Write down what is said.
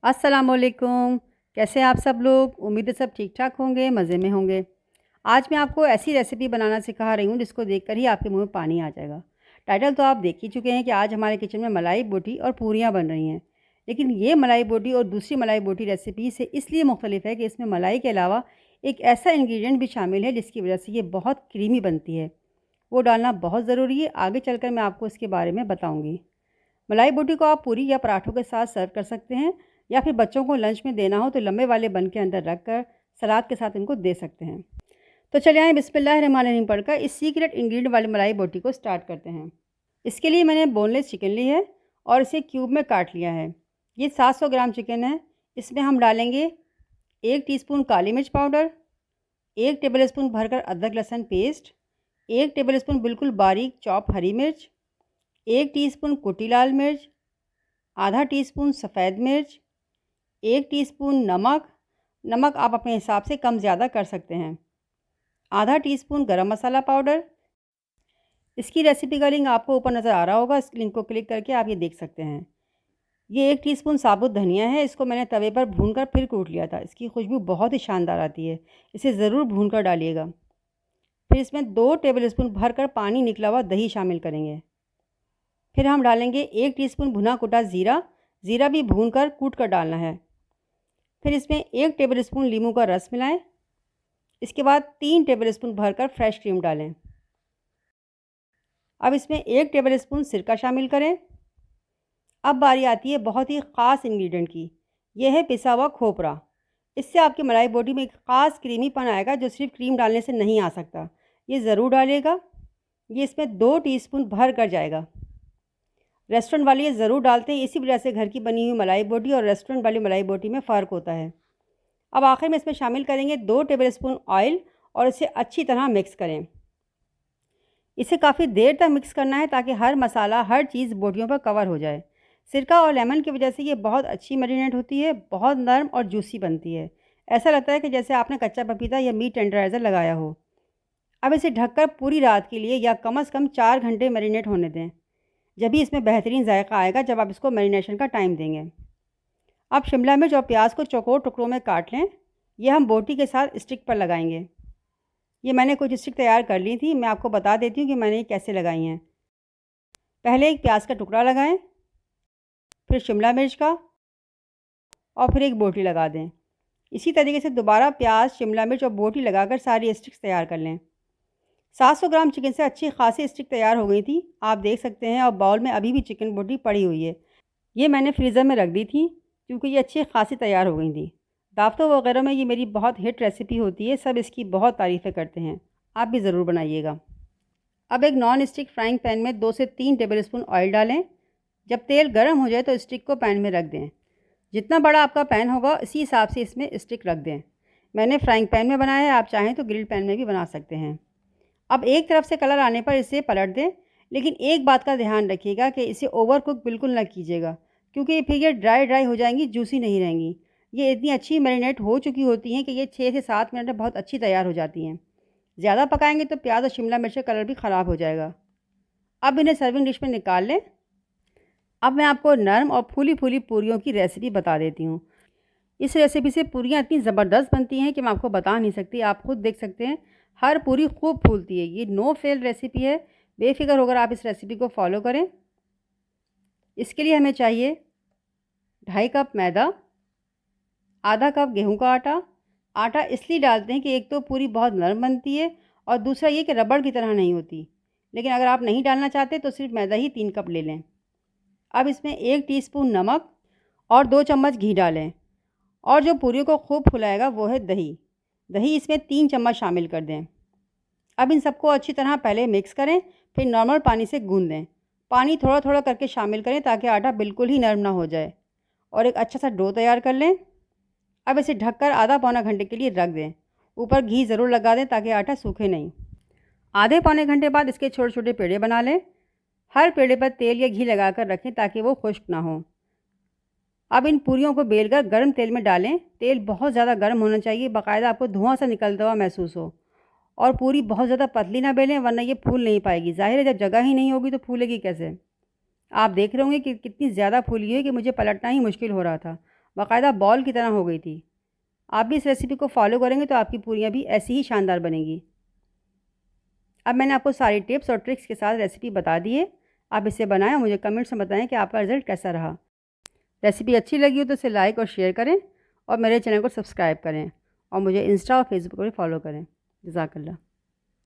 अस्सलामुअलैकुम। कैसे हैं आप सब लोग? उम्मीद है सब ठीक ठाक होंगे, मज़े में होंगे। आज मैं आपको ऐसी रेसिपी बनाना सिखा रही हूँ जिसको देखकर ही आपके मुंह में पानी आ जाएगा। टाइटल तो आप देख ही चुके हैं कि आज हमारे किचन में मलाई बोटी और पूरियाँ बन रही हैं। लेकिन ये मलाई बोटी और दूसरी मलाई बोटी रेसिपी से इसलिए मुख्तलिफ है कि इसमें मलाई के अलावा एक ऐसा इंग्रेडिएंट भी शामिल है जिसकी वजह से ये बहुत क्रीमी बनती है। वो डालना बहुत ज़रूरी है। आगे चलकर मैं आपको इसके बारे में बताऊँगी। मलाई बोटी को आप पूरी या पराठों के साथ सर्व कर सकते हैं, या फिर बच्चों को लंच में देना हो तो लंबे वाले बन के अंदर रख कर सलाद के साथ इनको दे सकते हैं। तो चलिए आए बिस्मिल्लाहिर्रहमानिर्रहीम पढ़कर इस सीक्रेट इंग्रेडिएंट वाली मलाई बोटी को स्टार्ट करते हैं। इसके लिए मैंने बोनलेस चिकन ली है और इसे क्यूब में काट लिया है। ये 700 ग्राम चिकन है। इसमें हम डालेंगे 1 टीस्पून काली मिर्च पाउडर, 1 टेबल स्पून भरकर अदरक लहसुन पेस्ट, 1 टेबल स्पून बिल्कुल बारीक चॉप हरी मिर्च, 1 टीस्पून कुटी लाल मिर्च, आधा टीस्पून सफ़ेद मिर्च, 1 टीस्पून नमक। नमक आप अपने हिसाब से कम ज़्यादा कर सकते हैं। आधा टीस्पून गरम मसाला पाउडर। इसकी रेसिपी का लिंक आपको ऊपर नज़र आ रहा होगा, इस लिंक को क्लिक करके आप ये देख सकते हैं। ये 1 टीस्पून साबुत धनिया है। इसको मैंने तवे पर भूनकर फिर कूट लिया था। इसकी खुशबू बहुत ही शानदार आती है, इसे ज़रूर भूनकर डालिएगा। फिर इसमें 2 टेबल स्पून भरकर पानी निकला हुआ दही शामिल करेंगे। फिर हम डालेंगे 1 टीस्पून भुना कुटा ज़ीरा। ज़ीरा भी भूनकर कूट कर डालना है। फिर इसमें 1 टेबल स्पून नींबू का रस मिलाएं। इसके बाद 3 टेबल स्पून भरकर फ्रेश क्रीम डालें। अब इसमें 1 टेबल स्पून सिरका शामिल करें। अब बारी आती है बहुत ही ख़ास इंग्रेडिएंट की। यह है पिसा हुआ खोपरा। इससे आपकी मलाई बोटी में एक ख़ास क्रीमीपन आएगा जो सिर्फ क्रीम डालने से नहीं आ सकता। ये ज़रूर डालिएगा। ये इसमें 2 टीस्पून भर कर जाएगा। रेस्टोरेंट वाले ये ज़रूर डालते हैं, इसी वजह से घर की बनी हुई मलाई बोटी और रेस्टोरेंट वाली मलाई बोटी में फ़र्क होता है। अब आखिर में इसमें शामिल करेंगे 2 टेबल स्पून ऑयल और इसे अच्छी तरह मिक्स करें। इसे काफ़ी देर तक मिक्स करना है ताकि हर मसाला हर चीज़ बोटियों पर कवर हो जाए। सिरका और लेमन की वजह से ये बहुत अच्छी मैरिनेट होती है, बहुत नरम और जूसी बनती है। ऐसा लगता है कि जैसे आपने कच्चा पपीता या मीट टेंडराइज़र लगाया हो। अब इसे ढककर पूरी रात के लिए या कम से कम 4 घंटे मैरिनेट होने दें। जब भी इसमें बेहतरीन जायका आएगा जब आप इसको मैरिनेशन का टाइम देंगे। अब शिमला मिर्च और प्याज को चौकोर टुकड़ों में काट लें। ये हम बोटी के साथ स्टिक पर लगाएंगे। ये मैंने कुछ स्टिक तैयार कर ली थी, मैं आपको बता देती हूँ कि मैंने ये कैसे लगाई हैं। पहले एक प्याज का टुकड़ा लगाएं, फिर शिमला मिर्च का और फिर एक बोटी लगा दें। इसी तरीके से दोबारा प्याज, शिमला मिर्च और बोटी लगाकर सारी स्टिक्स तैयार कर लें। 700 ग्राम चिकन से अच्छी खासी स्टिक तैयार हो गई थी, आप देख सकते हैं। और बाउल में अभी भी चिकन बोटी पड़ी हुई है। ये मैंने फ्रीज़र में रख दी थी क्योंकि ये अच्छी खासी तैयार हो गई थी। दावतों वगैरह में ये मेरी बहुत हिट रेसिपी होती है, सब इसकी बहुत तारीफ़ें करते हैं। आप भी ज़रूर बनाइएगा। अब एक नॉन स्टिक फ्राइंग पैन में 2 से 3 टेबल स्पून ऑयल डालें। जब तेल गर्म हो जाए तो स्टिक को पैन में रख दें। जितना बड़ा आपका पैन होगा इसी हिसाब से इसमें स्टिक रख दें। मैंने फ्राइंग पैन में बनाया है, आप चाहें तो ग्रिल पैन में भी बना सकते हैं। अब एक तरफ से कलर आने पर इसे पलट दें, लेकिन एक बात का ध्यान रखिएगा कि इसे ओवर कुक बिल्कुल ना कीजिएगा, क्योंकि फिर ये ड्राई हो जाएंगी, जूसी नहीं रहेंगी। ये इतनी अच्छी मैरिनेट हो चुकी होती हैं कि ये 6 से 7 मिनट में बहुत अच्छी तैयार हो जाती हैं। ज़्यादा पकाएंगे तो प्याज और शिमला मिर्च का कलर भी ख़राब हो जाएगा। अब इन्हें सर्विंग डिश में निकाल लें। अब मैं आपको नरम और फूली फूली पूरियों की रेसिपी बता देती हूँ। इस रेसिपी से पूरियाँ इतनी ज़बरदस्त बनती हैं कि मैं आपको बता नहीं सकती, आप खुद देख सकते हैं। हर पूरी खूब फूलती है। ये नो फेल रेसिपी है, बेफिक्र होकर आप इस रेसिपी को फॉलो करें। इसके लिए हमें चाहिए 2.5 कप मैदा, आधा कप गेहूं का आटा। आटा इसलिए डालते हैं कि एक तो पूरी बहुत नरम बनती है और दूसरा ये कि रबड़ की तरह नहीं होती। लेकिन अगर आप नहीं डालना चाहते तो सिर्फ मैदा ही 3 कप ले लें। अब इसमें 1 टीस्पून नमक और 2 चम्मच घी डालें। और जो पूरियों को खूब फुलाएगा वो है दही। दही इसमें 3 चम्मच शामिल कर दें। अब इन सबको अच्छी तरह पहले मिक्स करें, फिर नॉर्मल पानी से गूंद दें। पानी थोड़ा थोड़ा करके शामिल करें ताकि आटा बिल्कुल ही नरम ना हो जाए। और एक अच्छा सा डो तैयार कर लें। अब इसे ढककर आधा पौना घंटे के लिए रख दें। ऊपर घी ज़रूर लगा दें ताकि आटा सूखे नहीं। आधे पौने घंटे बाद इसके छोटे छोटे पेड़े बना लें। हर पेड़े पर तेल या घी लगाकर रखें ताकि वो खुश्क ना हो। अब इन पूरियों को बेलकर गर्म तेल में डालें। तेल बहुत ज़्यादा गर्म होना चाहिए, बाकायदा आपको धुआं सा निकलता हुआ महसूस हो। और पूरी बहुत ज़्यादा पतली ना बेलें, वरना ये फूल नहीं पाएगी। ज़ाहिर है जब जगह ही नहीं होगी तो फूलेगी कैसे। आप देख रहे होंगे कि कितनी ज़्यादा फूली है कि मुझे पलटना ही मुश्किल हो रहा था। बाकायदा बॉल की तरह हो गई थी। आप भी इस रेसिपी को फॉलो करेंगे तो आपकी पूरियाँ भी ऐसी ही शानदार बनेंगी। अब मैंने आपको सारी टिप्स और ट्रिक्स के साथ रेसिपी बता दी है। आप इसे बनाएं और मुझे कमेंट्स में बताएं कि आपका रिज़ल्ट कैसा रहा। रेसिपी अच्छी लगी हो तो इसे लाइक और शेयर करें और मेरे चैनल को सब्सक्राइब करें और मुझे इंस्टा और फेसबुक पर फॉलो करें। जज़ाकल्लाह।